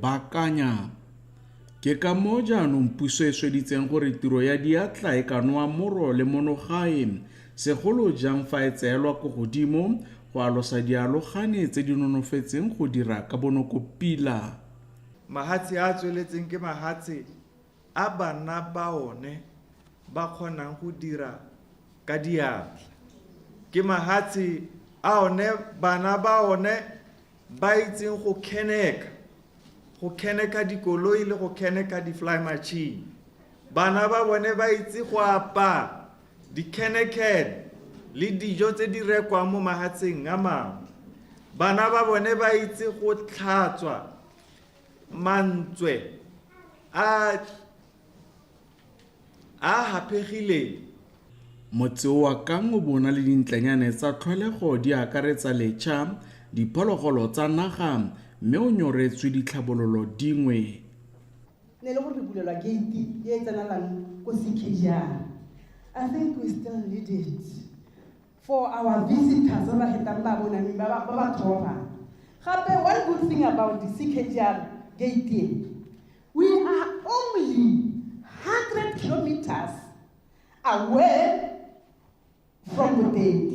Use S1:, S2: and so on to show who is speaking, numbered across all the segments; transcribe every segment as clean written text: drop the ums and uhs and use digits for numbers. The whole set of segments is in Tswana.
S1: baakanya. Ke ka moo jaanong puso e sweditseng gore tiro ya diatla e ka noa moro le monogae, segolo jang fa e tseelwa ko godimo go alosa dialogane tse di nonofetseng go dira ka bonokopila.
S2: Mahatshe a tsweletseng ke mahatshe a bana ba one ba kgonang go dira ka diatla. Ke mahatshe a one bana ba one ba itseng go keneka dikoloi le go keneka di-fly machine. Bana ba bone ba itse go apa di-keneked le dijo tse di rekwang mo mahatsheng a mangwe. Bana ba bone ba itse go tlhatswa mantswe a hapegileng.
S1: Motse wa Kang o bona le dintlanyane tsa tlholego di akaretsa letšha, diphologolo tsa naga, mme o nyoretswe ditlhabololo dingwe.
S3: Ne le gore re bulelwa gate e tsenelang ko CKR. I think we still need it for our visitors ba hetang ba bona ba thoba. Gape one good thing about the CKR gate, we are only 100 kilometers away from the date.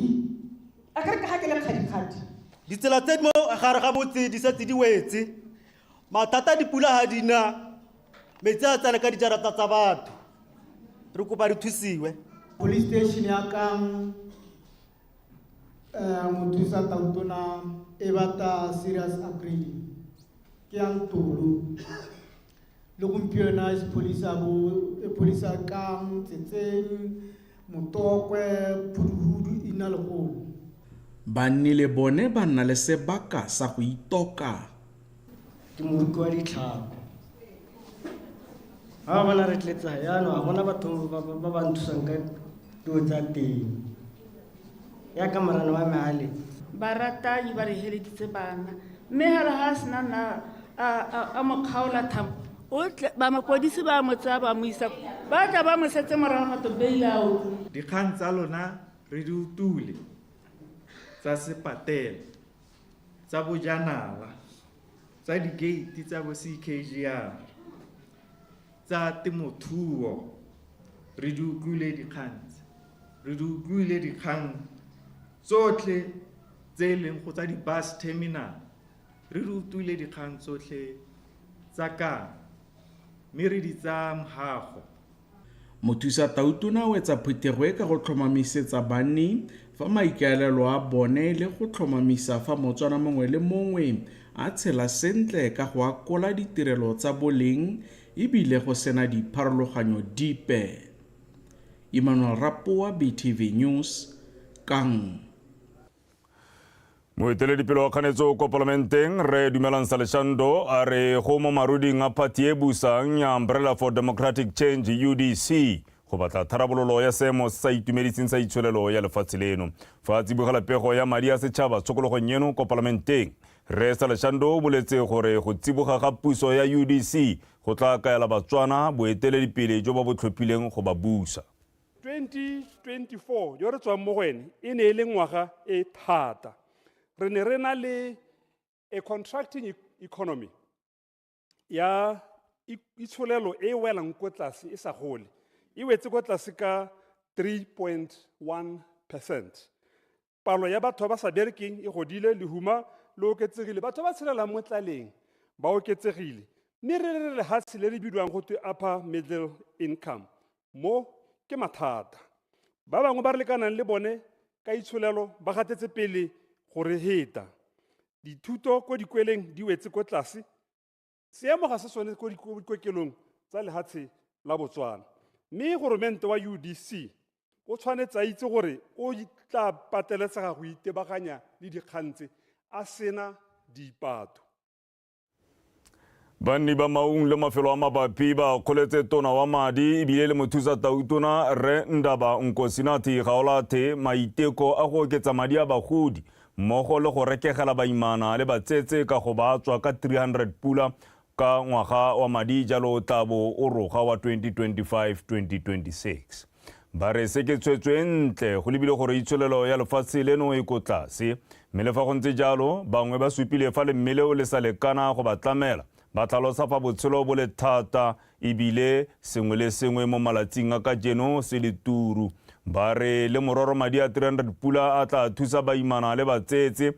S3: Akare ka hakele khadi.
S4: Ditsela tse mo gare ga botse di setse di wetse. Matata dipula ha dina. Metsi a tsala ka dijarata tsa batho. Re kopa re thusiwe.
S5: Police station ya Kang Muthusa Tautona e bata serious upgrading. Ke yang tolo. Le gompieno is police a Kang Tsetseng Motokwe Phuduhudu ina le go.
S1: Banni le bone ba nna le sebaka sa go itoka.
S6: Ke moruki wa ditlhako. Ha bana re tletsa yana a bona batho ba ba nthusang ka dilo tsa teng. Ya ka marana wa meale.
S7: Baratanyi ba re heleditse bana. Mme hala ha sena na a mokgaola tham. O ba mapodisi ba mo tsa ba mo isa ba tla ba mo setse morago ga to bailao.
S2: Dikgang tsa lona re di utule tsa sepatela, tsa bojanala, tsa digate tsa bo CKR, tsa temothuo. Re di utlwile dikgang tsotlhe tse leng go tsa di-bus terminal. Re di utlwile dikgang tsotlhe tsa Kang, mme re di tsa mohago.
S1: Mothusa Tautona o etsa phetogo e ka go tlhomamisetsa banni fa maikaelelo a bone le go tlhomamisa fa motswana mongwe le mongwe a tshela sentle ka go akola ditirelo tsa boleng ebile go sena dipharologanyo dipe. Emmanuel Rapoa, BTV News, Kang.
S8: Moeteledipele wa kganetso ko parlamenteng re Dumelang Saleshando a re go mo maruding a phathi e busang ya Umbrella for Democratic Change UDC go batla tharabololo ya seemo sa itumediseng sa itsholelo ya lefatshe leno. Fa tsibogela pego ya madi a setšhaba tshokologong eno ko parlamenteng, re Saleshando o boletse gore go tsiboga ga puso ya UDC go tla kaela batswana boeteledipele jo ba bo tlhophileng go ba busa.
S9: 2024 yo re tswang mo go ene e ne e le ngwaga e thata. Re ne re na le a contracting economy ya itsholelo e welang ko tlase e sa gole. E wetse ko tlase ka 3.1%. Palo ya batho ba sa berekeng e godile, lehuma le oketsegile. Batho ba tshelela mo tlaleng ba oketsegile. Mme re le lehatshe le re bidiwang go twe upper middle income. Mo ke mathata. Ba bangwe ba re lekanang le bone ka itsholelo ba gatetse pele gore heta. Dithuto ko dikweleng di wetse ko tlase. Seemo ga se sone ko dikokelong tsa lehatshe la Botswana. Mme goromente wa UDC o tshwanetse a itse gore o tla pateletsega go itebaganya le dikgantse a sena dipato.
S8: Banni ba maung le mafelo a mabapi ba kgoletse tona wa madi ebile le Mothusa Tautona Re Ndaba Nkosinathi Gaolathe maiteko a go oketsa madi a bagodi mmogo le go rekegela baimana le batsetse ka go ba tswa ka 300 pula ka ngwaga wa madi jalo tabo o roga wa 2025-2026. Ba re se ke tswetswe ntle go lebile gore itsholelo ya lefatshe leno e ko tlase, mme le fa go ntse jalo bangwe ba supile fa le mmele o le sa lekana go ba tlamela ba tlhalosa fa botshelo bo le thata ebile sengwe le sengwe mo malatsing a ka jeno se le turu. Ba re le mororo madi a 300 pula a tla thusa baimana le batsetse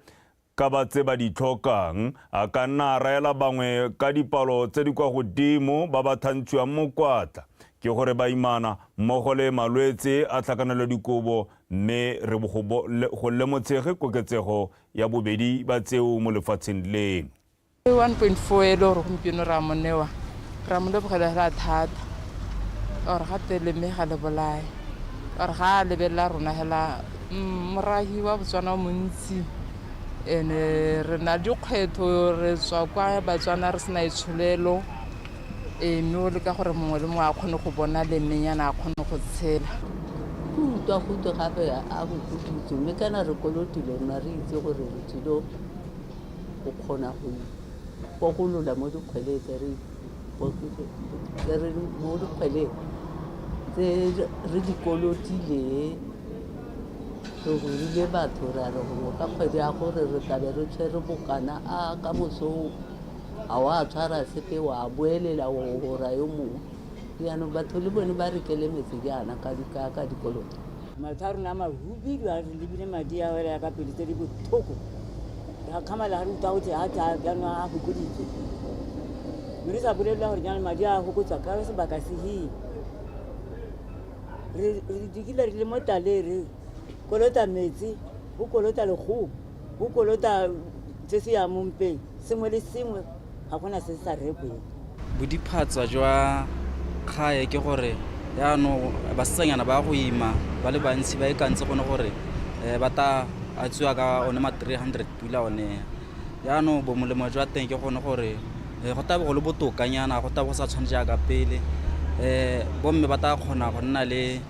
S8: ka ba tse ba di tlhokang, a ka nna a raela bangwe ka dipalo tse di kwa godimo ba ba thantshiwang mokwatla ke gore baimana mmogo le malwetse a tlhakanelo dikobo, mme re go lemotshege koketsego ya bobedi ba tseo mo lefatsheng leno.
S10: 1.4 e le gore gompieno ra monewa ra molebogela ra thata ore gape le mme ga le bolae ore ga a lebelela rona hela morahi wa Botswana montsi ene re na dikgwetho re tswa kwa Batswana re sena itsholelo mme o le ka gore mongwe le mongwe a kgone go bona le mmenyana a kgone go tshela
S11: go utlwa gape a go kututse mme kana re kolotile rona re itse gore re tsilo go kgona go pokolola mo dikgwele tse re mo dikgwele tse re di kolotile re gorile batho ra re go ka kgwedi ya gore re tlabe re tshwere bokana a ka moso a wa tshwara sepe wa boelela go ra yo mongwe yaanong batho le bone ba rekele metse jaana ka dikoloto
S12: matha rona mahubi ba re lebile madi a wela ka pele tse di bothoko ga khamala ga ruta gote a tla jaanong a fokoditse mme re sa bolelela gore jaanong madi a fokotsa ka sebaka se hii re dikile re le mo talere kolota metsi go kolota lego go kolota tse se ya mompeng sengwe le sengwe ga gona se sa repwe
S13: bodiphatsa jwa kgae ke gore yaanong basenyana ba go ima ba le bantsi ba ikantse gone gore ba ta a tswa ka one ma 300 pula one yaanong bo molemo jwa teng ke gone gore go taba go le botokanyana go taba go sa tshwanetse ka pele bomme ba ta kgona go nna le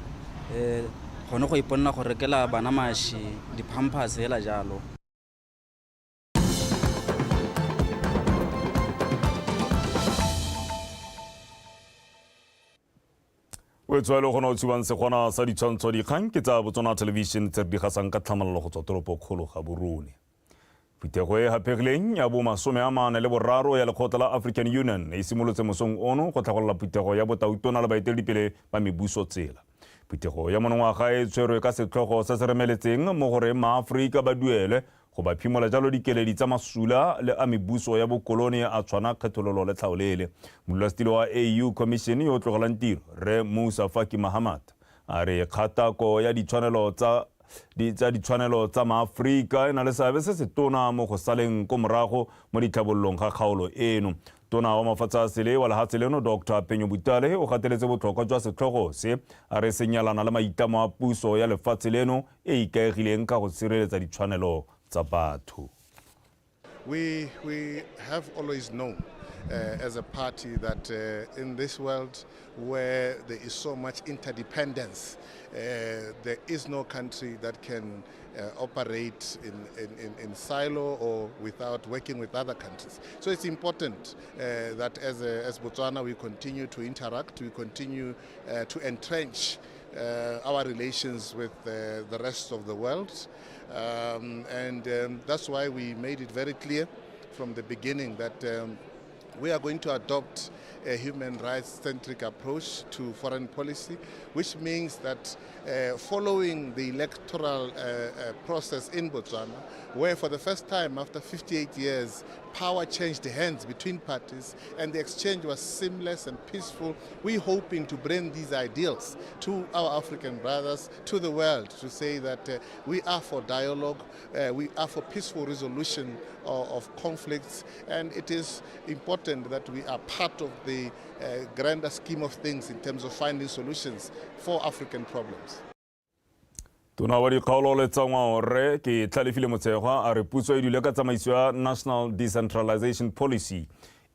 S13: gone go iponna go rekela bana mashi di-pampers hela jalo.
S8: O tswa le gona o tsubang se gona sa ditshwantsho dikgang ke tsa Botswana Television tse di gasang ka tlhamalalo go tswa toropo kgolo ga Borone. Phutego e hapegileng ya bo 43 ya lekgotla la African Union e simolotse mosong ono go tlhagolla phutego ya botautona le baeteledipele ba mebuso tsela. Phutego ya monongwaga e tshwerwe ka setlhogo se se remeletseng mo gore maAforika ba duele go ba phimola jalo dikeledi tsa masula le a mebuso ya bokoloni a tshwana kgethololo le tlhaolele. Modulasetilo wa AU Commission yo tlogelang tiro Re Musa Faki Mahamat a re kgatako ya ditshwanelo tsa maAforika e na le seabe se se tona mo go saleng ko morago mo ditlhabollong ga kgaolo eno. Tona wa mafatshe a sele wa lehatshe leno Dr. Penyo Butale o gateletse botlhokwa jwa setlhogo se a re senyalana le maitlamo a puso ya lefatshe leno e ikaegileng ka go sireletsa ditshwanelo tsa batho.
S14: We have always known as a party that in this world where there is so much interdependence, there is no country that can operate in silo or without working with other countries. So it's important that as Botswana we continue to interact, we continue to entrench our relations with the rest of the world. That's why we made it very clear from the beginning that we are going to adopt a human rights-centric approach to foreign policy, which means that following the electoral process in Botswana, where for the first time after 58 years, power changed hands between parties and the exchange was seamless and peaceful, we're hoping to bring these ideals to our African brothers, to the world, to say that we are for dialogue, we are for peaceful resolution of conflicts, and it is important that we are part of the grander scheme of things in terms of finding solutions for African problems.
S8: Tona wa dikgaolo le tsa ngwao re ke Tlhalefile Motshekgwa a re puso e dule ka tsamaiso ya National Decentralization Policy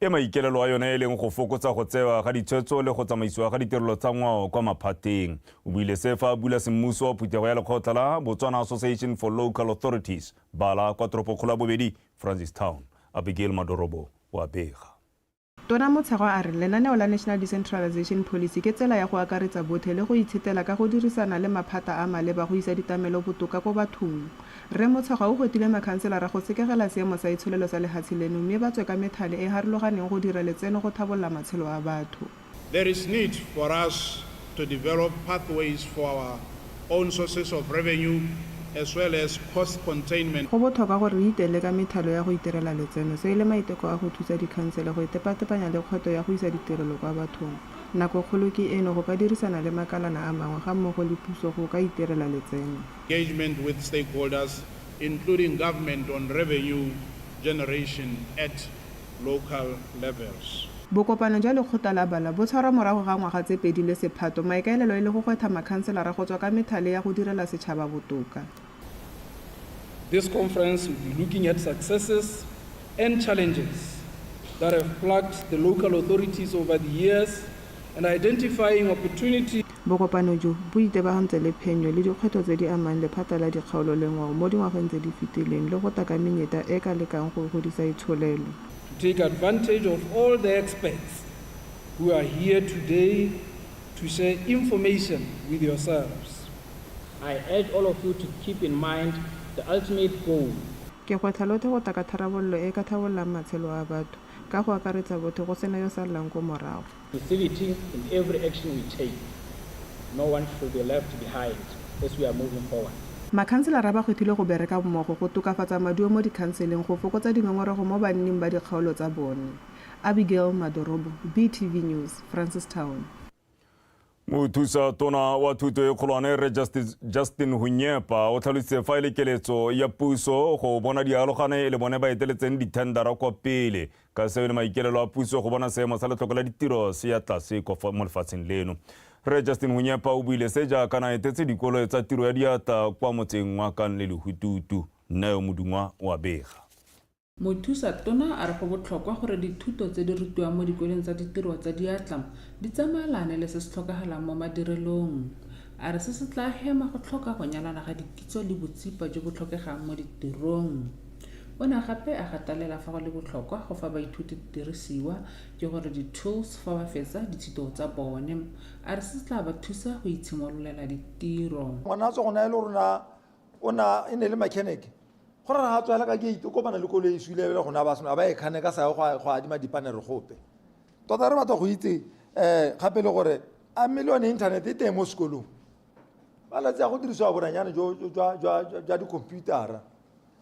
S8: e maikelelo a yone e leng go fokotsa go tsewa ga ditshwetso le go tsamaisiwa ga ditirelo tsa ngwao kwa maphateng. O buile se fa bula semmuso wa phutego ya lekgotla la Botswana Association for Local Authorities bala kwa toropokgolo ya bobedi Francistown. Abigail Madorobo wa bega.
S15: Tona Motshekgwa a re lenaneo la National Decentralization Policy ke tsela ya go akaretsa botlhe le go itshetela ka go dirisana le maphata a maleba go isa ditamelo botoka ko bathong. Re Motshekga o gotile makhanselara go sekegela seemo sa itsholelo sa lehatshe leno mme ba tswe ka methale e harologaneng go dira letseno go tlhabolola matshelo a batho.
S16: There is need for us to develop pathways for our own sources of revenue as well as cost containment.
S15: Go botlhokwa gore re itele ka methalo ya go itirela letseno se ile maiteko a go thusa dikhansele go itepatepanya le kgwetlho ya go isa ditirelo kwa bathong. Nako kgolo ke eno go ka dirisana le makalana a mangwe ga mmogo le puso go ka itirela letseno.
S16: Engagement with stakeholders, including government on revenue generation at local levels.
S15: Bokopano jwa lekgotla la bala bo tshwarwa morago ga ngwaga tse 2 le sephato maikaelelo e le go gwetha makhanselara go tswa ka methale ya go direla setšhaba botoka.
S17: This conference will be looking at successes and challenges that have plagued the local authorities over the years and identifying opportunities.
S15: Bokopano jo bo itebagantse le phenyo le dikgwetlho tse di amang lephata la dikgaolo le ngwao mo dingwageng tse di fetileng le go taka menyetla e ka lekang go godisa itsholelo.
S17: Take advantage of all the experts who are here today to share information with yourselves.
S18: I urge all of you to keep in mind the ultimate goal.
S15: Ke go tlhalote go taka tharabollo e ka thabololang matshelo a batho ka go akaretsa botho go sena yo sallang ko morago.
S18: Inclusivity in every action we take. No one should be left behind as we are moving forward.
S15: Makhanselara ba gwethile go bereka mmogo go tokafatsa maduo mo dikhanseleng go fokotsa dingongorego mo banning ba dikgaolo tsa bone. Abigail Madorobo, BTV News, Francistown.
S8: Mothusa tona wa thuto e kgolwane re Justin Hunyepa o tlhalositse fa ile keletso ya puso go bona dialogane le bone ba eteletseng dithendara kwa pele ka seo le maikelelo a puso go bona seemo sa letlhoko la ditiro se ya tlase mo lefatsheng leno. Re Justin Hunyepa o buile se jaaka na etetse dikolo tsa tiro ya diata kwa motseng wa Kan le Lehututu. Neo Modungwa wa bega.
S10: Mothusa tona a re go botlhokwa gore dithuto tse di rutiwang mo dikolong tsa ditiro tsa diatla di tsamaelane le se se tlhokagalang mo madirelong. A re se se tla hema go tlhoka go nyalana ga dikitso le botsipa jo bo tlhokegang mo ditirong. Ona gape a gatalela fa go le botlhokwa go fa baithuti didirisiwa ke gore di-tools fa ba fetsa dithuto tsa bone. A re se tla ba thusa go itshimololela ditiro.
S19: Ngwana tso gona ile rona ona ene le mechanic. Gore ha tswela ka gate o kopana le koloi e suile le gona ba sona ba e khane ka sa go adima dipanere gope. Tota re batla go itse gape le gore a million internet e teng mo sekolong. Ba la tsa go diriswa boranyane jo di computer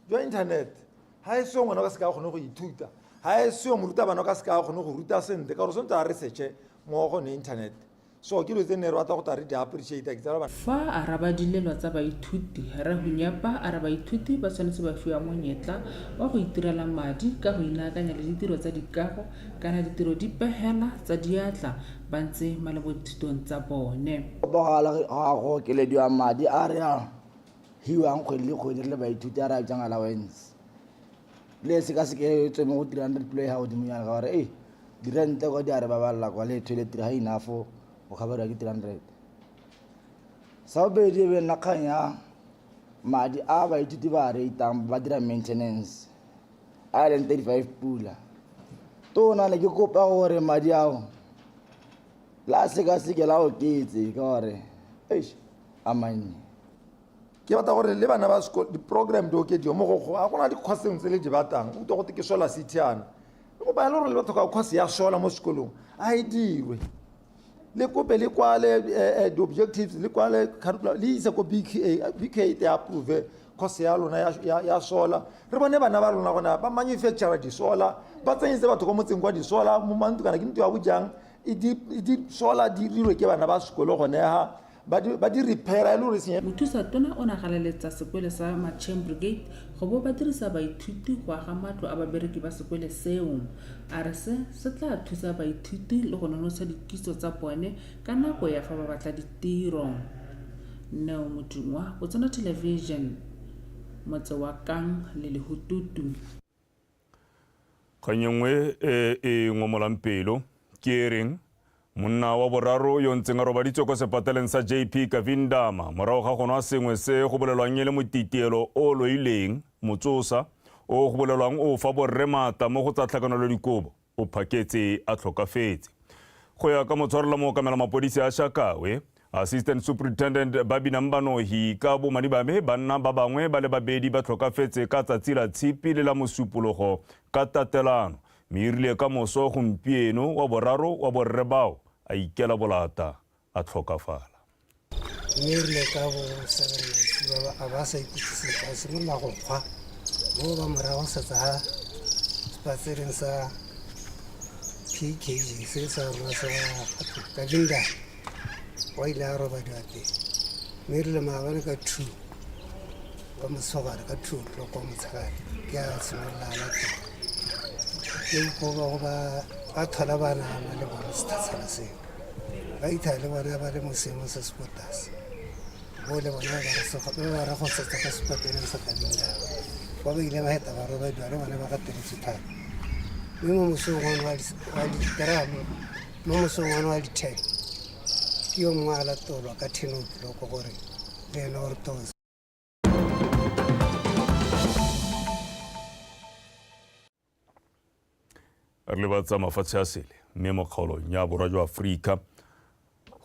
S19: jo internet. Ha e se ngwana ka se ka gone go ithuta. Ha e se moruta bana ka se ka gone go ruta sente ka gore se ntse a research mo go ne internet. So ke letse ne re batla go tla re di appreciate ke tsara bana.
S10: Fa araba dilelwa tsa baithuti re Hunyepa a re baithuti ba tshwanetse ba fiwa monyetla wa go itirela madi ka go inaakanya le ditiro tsa dikago kana ditiro di pehela tsa diatla ba ntse male mo dithutong tsa bone.
S20: Bogala ga go kelediwa madi a re a hiwang kgwedi le baithuti a re a jang allowance. Le se ka se ke tswe mo 300 play ha o di munyana ka gore dirente go di a re ba balla kwa le toilet ha enough o khabara ke 300 sa be di be nakanya madi a ba ithuti ba re itang ba dira maintenance a le 35 pula tona le ke kopa gore madi ao la se ka se ke la o kitse ka gore amanye
S19: ke batla gore le bana ba sekolo di program do ke di mo go a gona di course tse le di batang o to go ke sola citiana go ba le gore le batho ka course ya sola mo sekolong a idiwe le kope le kwale the objectives le kwale curriculum le isa ko BK te approve course ya lona ya sola re bone bana ba lona gona ba manufacture di sola ba tsenyetse batho go motseng kwa di sola mo mantu kana ke ntwe ya bojang di sola di rilwe ke bana ba sekolo gone ha ba di repair le re senya.
S10: Mothusa tona o nagaleletsa sekole sa Machem Brigade go bo ba dirisa baithuti go aga matlo a babereki ba sekole seo. A re se tla thusa baithuti le go nonotsha dikitso tsa bone ka nako ya fa ba batla ditiro. Neo Modungwa o tsona television motse wa Kan le Lehututu.
S8: Kanyengwe e ngomolampelo ke reng monna wa boraro yo ntseng a robaditswe ko sepateleng sa JP Kavindama morago ga gona sengwe se go bolelwang le motitielo o loileng motsosa o go bolelwang o fa borremata mo go tsa tlhakanelo dikobo o phaketse a tlhokafetse go ya ka motshwarela mo kamela mapodisi a Shakawe Assistant Superintendent Babi Nambanohi ka bo Manibame banna ba bangwe ba le babedi ba tlhokafetse ka tsatsi la tshipi le la mosupologo ka tatelano mme irile ka moso gompieno wa boraro wa borrebao a ikela bolata a tlhokafala.
S21: Mme ka bo 7 a ba sa ikutlwise ka simolola go kgwa mo ba morago setsa ha spatsereng sa PKG se sa rona sa Kabinda wa ile a roba date mme re le maabane ka 2 ka mosogare ka 2 tloko motshegare ke a simolola la ke go ba thola bana le bona sethatsana se ba ithale bona ba le mosemo sa sportas bo le bona ba ra go setsa ka sporteng sa Kabinda ba ile ba heta ba roba dare bana ba ka telefitana mme mo mosogong wa dikaramo mo mosogong wa di-10 ke yo mongwe a latolwa ka 10 o'clock gore le ena o re tosa.
S8: Re lebatsa mafatshe a sele mme mo kgaolong ya borwa jwa Aforika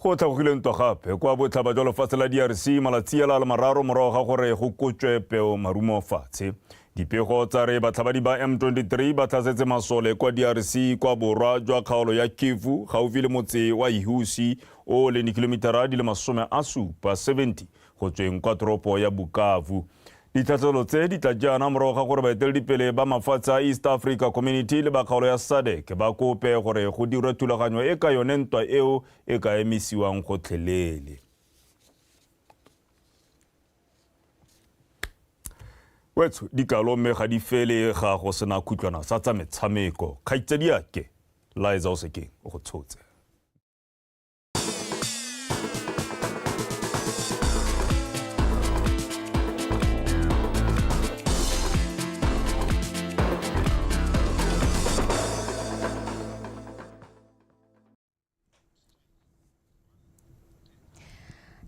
S8: go tlhagogile ntwa gape kwa botlhaba jwa lefatshe la DRC malatsi a le mararo morago ga gore go kotswe peo marumo fatshe. Dipego tsa re batlhabadi ba M23 ba tlhasetse masole kwa DRC kwa borwa jwa kgaolo ya Kivu gaufi le motse wa Ihusi o le kilometera di le 70 go tsweng kwa toropo ya Bukavu. Ditlhatlhelo tse di tla jaana morago ga gore baeteledipele ba mafatshe a East Africa Community le ba kgaolo ya SADC ba kope gore go dirwe thulaganyo e ka yone ntwa eo e ka emisiwang gotlhelele. Wetso dikalo mme ga di fele ga go sena kutlwana sa tsa metshameko kgaitsedi yake Liza Osekeng o go tshotse.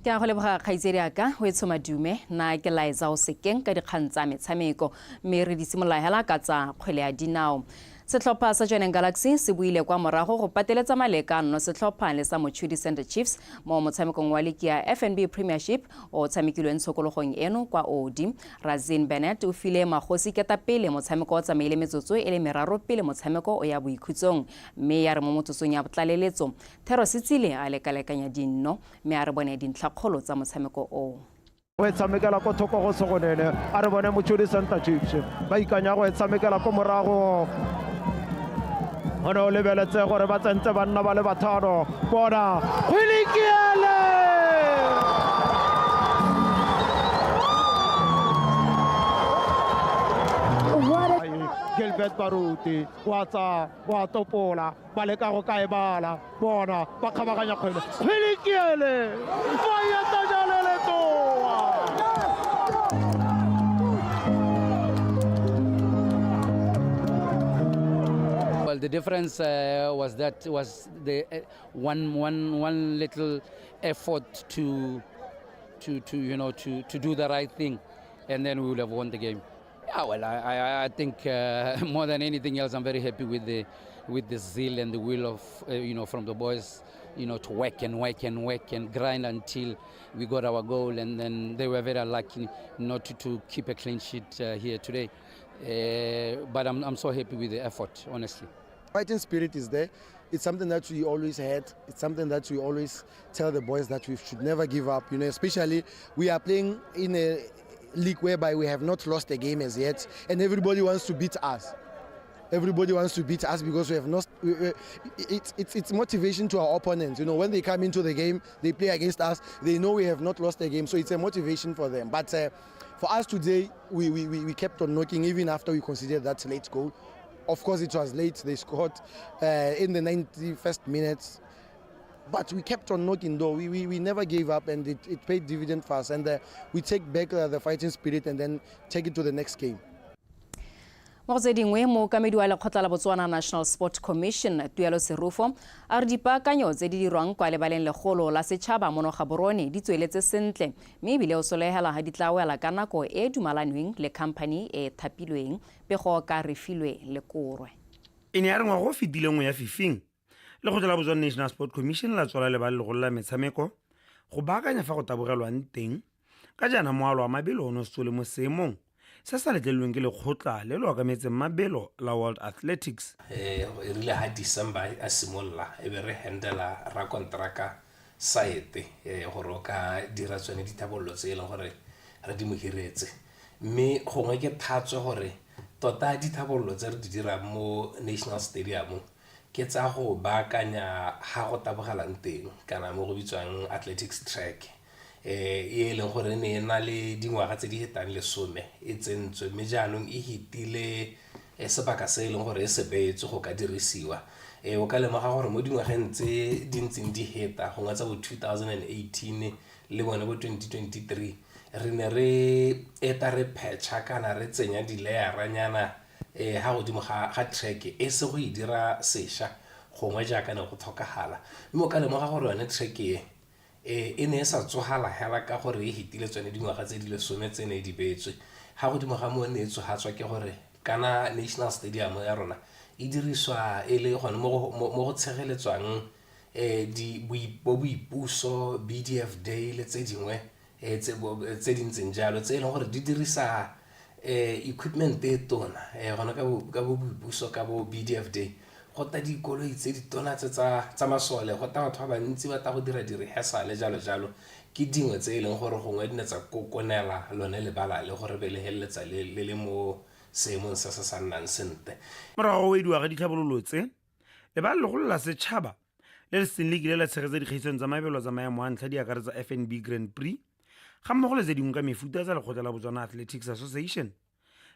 S22: Ke a go leboga kgaitsedi aka o etso madume na ke Liza Osekeng ka dikgang tsa metshameko mme re di simolola hela ka tsa kgwele ya dinao. Setlhopha sa Jwaneng Galaxy se buile kwa morago go pateletsa malekano setlhopha le sa Mochudi Center Chiefs mo motshamekong wa ligi ya FNB Premiership o tshamekilweng tshokologong eno kwa Odi. Razin Bennett o file magosi ketapele motshameko o tsamaile metsotso e le meraro pele motshameko o ya boikhutsong mme ya re mo motsosong ya botlaleletso Thero Sitsile a lekalekanya dinno mme a re bone dintlhakgolo tsa motshameko o.
S23: go tshamekela ko thoko go segonene a re bone Mochudi Center Chiefs ba ikanya go tshamekela ko morago ono lebeletse gore ba tsentse banna ba le bathano bona Khwilikiele Gilbert Baruti wa topola ba le ka go ka ebala bona ba kgabaganya kgwele Khwilikiele fa ya tajalele toa.
S24: Well, the difference was the one little effort to do the right thing, and then we would have won the game. Yeah, well, I think more than anything else, I'm very happy with the zeal and the will of from the boys, to work and grind until we got our goal, and then they were very unlucky not to keep a clean sheet here today. But I'm so happy with the effort, honestly.
S25: Fighting spirit is there. It's something that we always had. It's something that we always tell the boys that we should never give up. Especially we are playing in a league whereby we have not lost a game as yet, and everybody wants to beat us. Everybody wants to beat us because we have not. It's motivation to our opponents. When they come into the game, they play against us. They know we have not lost a game, so it's a motivation for them. But for us today, we kept on knocking even after we considered that late goal. Of course, it was late. They scored in the 91st minute. But we kept on knocking though. We never gave up, and it paid dividend for us. And we take back the fighting spirit and then take it to the next game.
S22: Mo tse dingwe mo kamedi wa lekgotla la Botswana National Sport Commission Tuelo Serufo a re dipaakanyo tse di dirwang kwa lebaleng legolo la setšhaba mo Gaborone di tsweletse sentle mme ebile o solegela ga di tla wela ka nako e dumalanweng le company e thapilweng pego ka refilwe le korwe.
S26: E ne a re ngwago fetile nngwe ya fifing lekgotla la Botswana National Sport Commission la tswala lebale legolo la metshameko
S3: go baakanya fa go tabogelwang teng ka jaana moalo wa mabelo ono se le mo seemong se sa letlelelweng ke lekgotla le le okametseng mabelo la World Athletics.
S4: E rile ha December a simolla e be re handela ra kontraka site gore ka dira tsone dithabollo tse e leng gore re di mohiretse mme gongwe ke thatso gore tota dithabollo tse re di dira mo National Stadium ke tsa go baakanya ha go tabogelang teng kana mo go bitswang athletics track e leng gore ne na le dingwaga tse di hetang lesome e tsentswe mme jaanong e hitile sebaka se e leng gore e se beetswe go ka dirisiwa o ka lemoga gore mo dingwageng tse di ntseng di heta go ngwetsa bo 2018 le bone bo 2023 re ne re eta re patcha kana re tsenya di-layeranyana ha godimo ga track e se go e dira sesha gongwe jaaka ne go tlhokagala mme o ka lemoga gore yone track e ne e sa tsogala hela ka gore e hitile tsone dingwaga tse di lesome tse ne di beetswe ha godimo ga mo ne e tsogatswa ke gore kana National Stadium ya rona e diriswa e le gone mo go tshegeletswang boipuso BDF Day le tse dingwe tse di ntseng jalo tse e leng gore di dirisa equipment e tona gona ka bo boipuso ka bo BDF Day go ta dikoloi tse di tona tsa masole go ta batho ba bantsi ba ta go dira di-rehearsal jalo ke dingwe tse e leng gore gongwe di ne tsa kokonela lone lebala le gore be le heleletsa le mo seemong se se sa nnang sente.
S3: Morago o ediwa ga ditlhabololo tse lebala legolo la setšhaba le le seng le kile la tshegetsa dikgaisong tsa mabelo tsa maemo a ntlha di akaretsa FNB Grand Prix ga mmogo le tse dingwe ka mefuta tsa lekgotla la Botswana Athletics Association.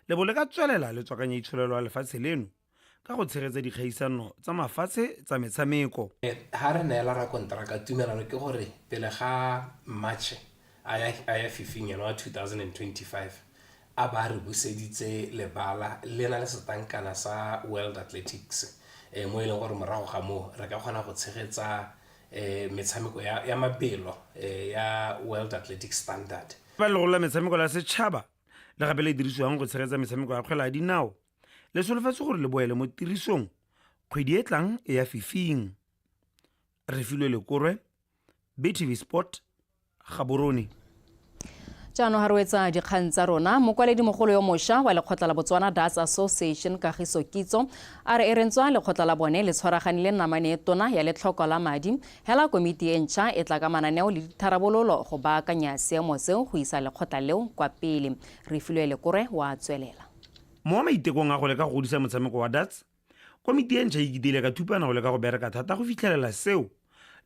S3: Lebo le ka tswelela le tswakanya itsholelo ya lefatshe leno ka go tshegetsa dikgaisano tsa mafatshe tsa metshameko.
S4: Ha re neela ra kontraka tumelano ke gore pele ga March a ya fifing wa 2025 a ba re buseditse lebala le na le setankana sa World Athletics mo e leng gore morago ga mo re ka kgona go tshegetsa metshameko ya mabelo ya World Athletics Standard.
S3: Ba le go la metshameko la setšhaba le gape le dirisiwang go tshegetsa metshameko ya kgwele ya dinao le solofetse gore le boele mo tirisong kgwedi e tlang e ya fifing. Refilwe Lekorwe, BTV Sport, Gaborone.
S22: Jaanong ha re wetsa dikgang tsa rona mokwaledi mogolo yo mošwa wa lekgotla la Botswana Darts Association Kagiso Kitso a re e rentswa lekgotla la bone le tshwaragane le namane e tona ya letlhoko la madi hela komiti e ntšha e tla ka mananeo le ditharabololo go baakanya seemo seo go isa lekgotla leo kwa pele. Re filwe Lekore wa tswelela.
S3: Mo maitekong a go leka go godisa motshameko wa darts komiti e ntšha e ikitile ka thupana go leka go bereka thata go fitlhelela seo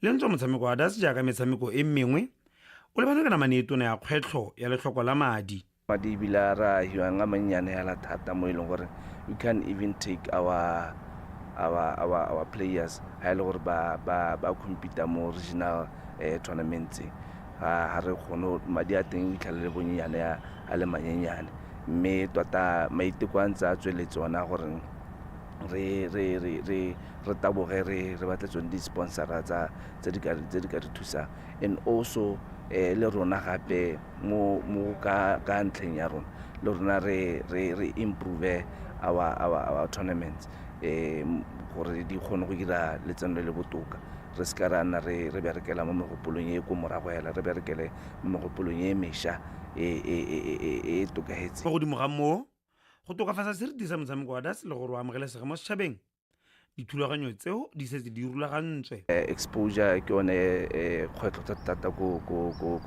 S3: le ntse motshameko wa darts jaaka metshameko e mengwe o lebane ka namane e tona ya kgwetlho ya letlhoko la madi.
S5: Madi bila ra hiwanga manyane ya la thata mo ileng gore we can even take our players ha ile gore ba compete mo regional tournaments ha re khono madi a teng itlhalele bonyane a le manyenyane mme tota maiteko a ntse a tsweletsona gore re taboge re batla tsone di sponsora tse di ka re thusa and also le rona gape mo ka ntlheng ya rona le rona re improve our tournaments gore di kgone go dira letseno le botoka re se ka rana re berekela mo megopolong e ko morago hela re berekele mo megopolong e mesha e tokahetse
S3: go godimo ga moo go tokafatsa seriti sa motshameko wa darts le gore o amogelesega mo setšhabeng dithulaganyo tseo di setse di rulagantswe.
S5: Exposure ke one kgwetlho thata ko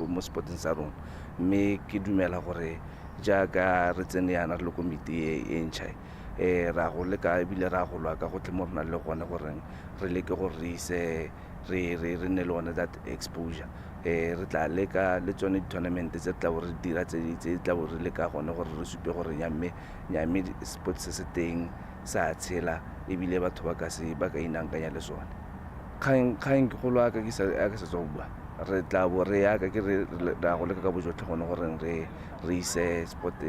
S5: mo sporteng sa rona mme ke dumela gore jaaka re tsene yana re le komiti e ntšha ra go leka ebile ra go lwa ka gotlhe mo rona le gone gore re leke gore re ise re ne le one that exposure re tla leka le tsone di-tournament tse tla bo re dira tse tla bo re leka gone gore re supe gore nyamme sport se se teng sa tshela ebile batho ba ka inankanya le sone kgang ke golo aka ke sa tswa bua re tla bo re yaka ke ra go leka ka bojotlhe gone gore re ise sport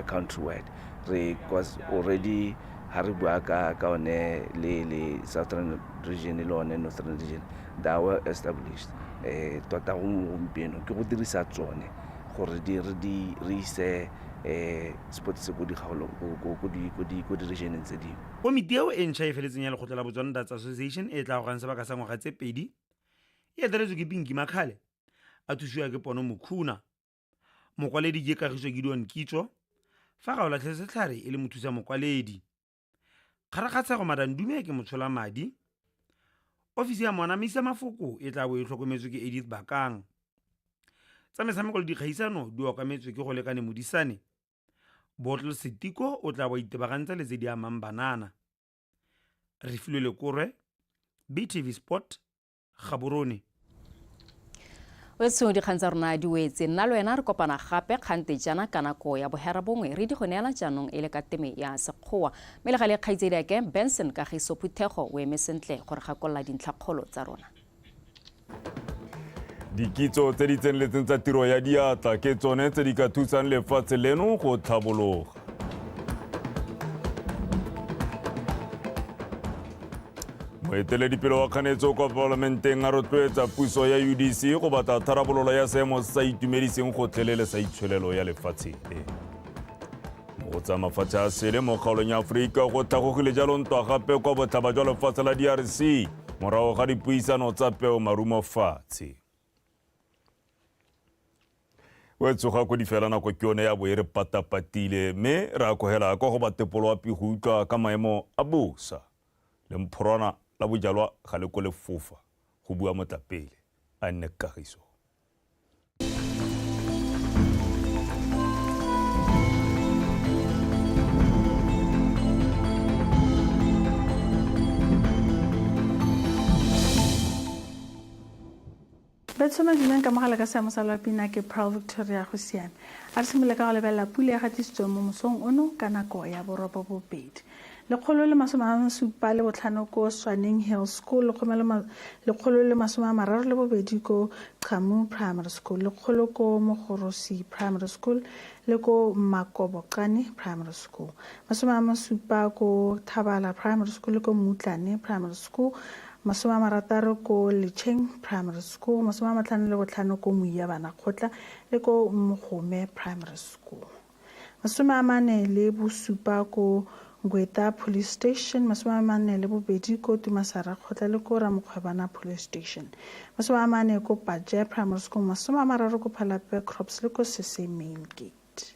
S5: countrywide re cause already ha re bua ka one le southern region le one northern region that were established tota gompieno ke go dirisa tsone gore re ise sport se go di-region tse dingwe.
S3: Komiti eo e ntšha e feletseng ya lekgotla la Botswana Darts Association e tla go gang sebaka sa ngwaga tse pedi e eteletswe ke Pinky Makhale a thusiwa ke Pono Mukhuna. Mokwaledi ke Kagiso Gideon Kitso, fa ga o latlhe setlhare e le mothusa mokwaledi. Kgarakgatshego Madan Dume ke motshola madi. Ofisi ya Monamisa Mafoko e tla bo e tlhokometswe ke Edith Bakang. Tsa metshameko le dikgaisano di okametswe ke go lekane Modisane. Bottle Setiko o tla bo itebagantsa le tse di amang banana. Re filwe Lekorwe, BTV Sport, Gaborone.
S22: Wetso di kgantsa rona di wetse nna le wena re kopana gape kgante jana ka nako ya bohera bongwe re di go neela jaanong e le ka teme ya sekgowa mme le gale kgaitsedi ke Benson Kagiso Phuthego o eme sentle gore gakolla dintlhakgolo tsa rona.
S8: Dikitso tse di tseneletseng tsa tiro ya diatla ke tsone tse di ka thusang lefatshe leno go tlhabologa. Moeteledipele wa kganetso kwa parlamenteng a rotloetsa puso ya UDC go batla tharabololo ya seemo sa itumediseng gotlhelele sa itshwelelo ya lefatshe le. Go tsa mafatshe a sele mo kgaolong ya Aforika go thagogile jalo ntwa gape kwa botlhaba jwa lefatshe la DRC morago ga dipuisano tsa peo marumo fatshe. Wetsoga ko di fela nako ke yone ya bo e re patapatile mme re a kogela ka go batepolo wa pigo utlwa ka maemo a bosa le mphorwana la bojalwa ga le ko lefofa go bua motlapele a nne Kagiso.
S1: Betsoma dineng ka mogala ka seamo sa lapina ke Pearl Victoria go siame. A re simole ka go lebelela pula ya gatisitsweng mo mosong ono ka nako ya boropo bobedi. Lekgolo le 75 ko Swanning Hill School, lekgolo le 32 ko Qamu Primary School, lekgolo ko Mogorosi Primary School, le ko Makobokane Primary School, 70 ko Thabala Primary School, le ko Mutlane Primary School, 60 ko Lecheng Primary School, 55 ko Muyabana Khotla, le ko Mogome Primary School, 47 ko Ngweta Police Station, 42 ko Tumasara Khotla le ko Ramokgwebana Police Station, 40 ko Paje Primary School, 30 ko Phalape Crops le ko Sese Main Gate,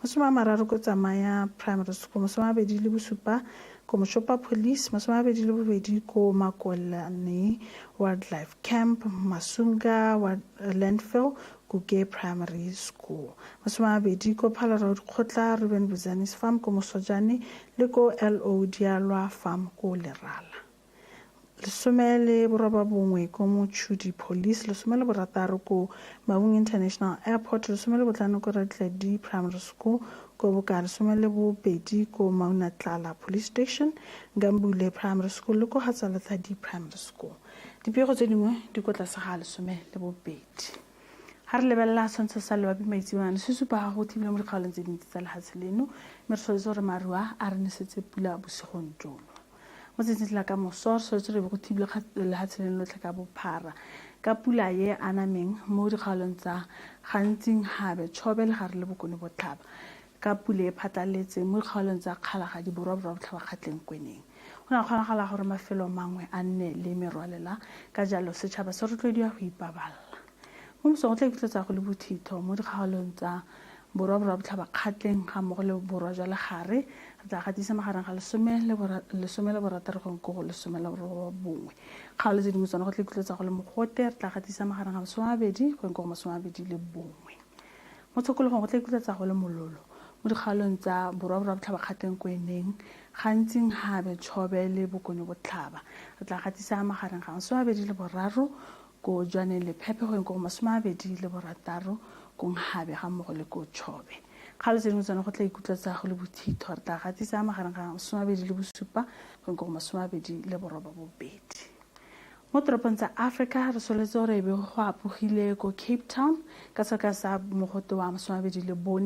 S1: 30 ko Tsamaya Primary School, 27 ko Moshopa Police, 22 ko Makolane Wildlife Camp, Masunga Landfill, Kuke Primary School, 20 ko Phala Road Khotla Ruben Buzanis Farm ko Mosojane le ko LO Dialwa Farm ko Lerala, 11 ko Mochudi Police, 16 ko Maung International Airport, 15 ko Ratledi Primary School ko Bokare, 12 ko Mauna Tlala Police Station, Gambule Primary School le ko Hatsalatladi Primary School. Dipego tse dingwe di ko tlase ga 12. Ha re lebella tshwantsho sa lebapi maitsiwana se supa go thibela mo dikgaolong tse dintsi tsa lehatshe leno mme re soletse gore marua a re nesetse pula bosigong jono. Mo tsetsetsi la ka moso re soletse re be go thibela lehatshe leno lotlhe ka bophara ka pula ye anameng mo dikgaolong tsa gantsing Habe Chobe le gare le Bokone Botlhaba, ka pula e phatlaletse mo dikgaolong tsa Kgalagadi Borwa Botlhaba Kgatleng Kweneng. Go na kgonagala gore mafelo mangwe a nne le merwalela ka jalo setšhaba se rotloediwa go ipaballa. Mo mosong go tla ikutlwetsa go le bothitho mo dikgaolong tsa Borwa Botlhaba Kgatleng ga mmogo le Borwa jwa Legare re tla gatisa magareng ga 16 go go 19. Kgaolo tse dingwe tsona go tla ikutlwetsa go le Mogote re tla gatisa magareng ga 20 go 21. Mo Tshokologong go tla ikutlwetsa go le Mololo mo dikgaolong tsa Borwa Botlhaba Kgatleng Kweneng, gantsing Habe Chobe le Bokone Botlhaba re tla gatisa magareng ga 23 ko Jwane le Phepe go 26 ko Habe ga mmogo le ko Chobe. Kgaolo tse dingwe tsone go tla ikutlwetsa go le bothitho re tla gatisa magareng ga 27 go 28. Mo toropong tsa Africa re soletse gore e be go apogile ko Cape Town ka seka sa mogote wa 24 go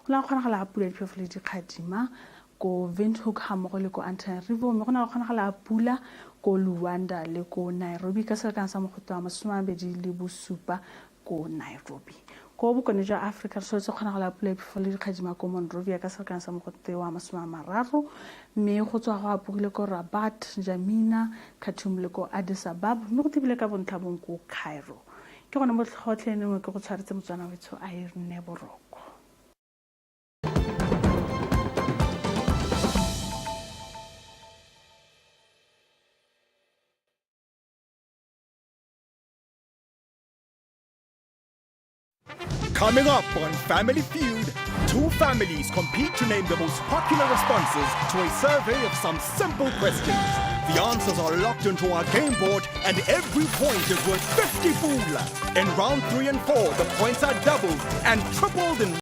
S1: la kgonagala a pula diphefo le dikgadima ko Windhoek ga mmogo le ko Antananarivo, mme go na kgonagala a pula ko Luanda le ko Nairobi ka seka sa mogote wa 27 ko Nairobi. Ko Bokone jwa Africa re soletse kgonagala a pula diphefo le dikgadima ko Monrovia ka seka sa mogote wa 30, mme go tswa go apogile ko Rabat, Jamina, Khartoum le ko Addis Ababa, mme go tibile ka bontlhabong ko Cairo. ke gona mo tlhotlhenengwe ke go tshwaretse motswana wetsho a e nne boroko.
S2: Coming up on Family Feud, two families compete to name the most popular responses to a survey of some simple questions. The answers are locked into our game board and every point is worth 50 bula. In round 3 and 4, the points are doubled and tripled in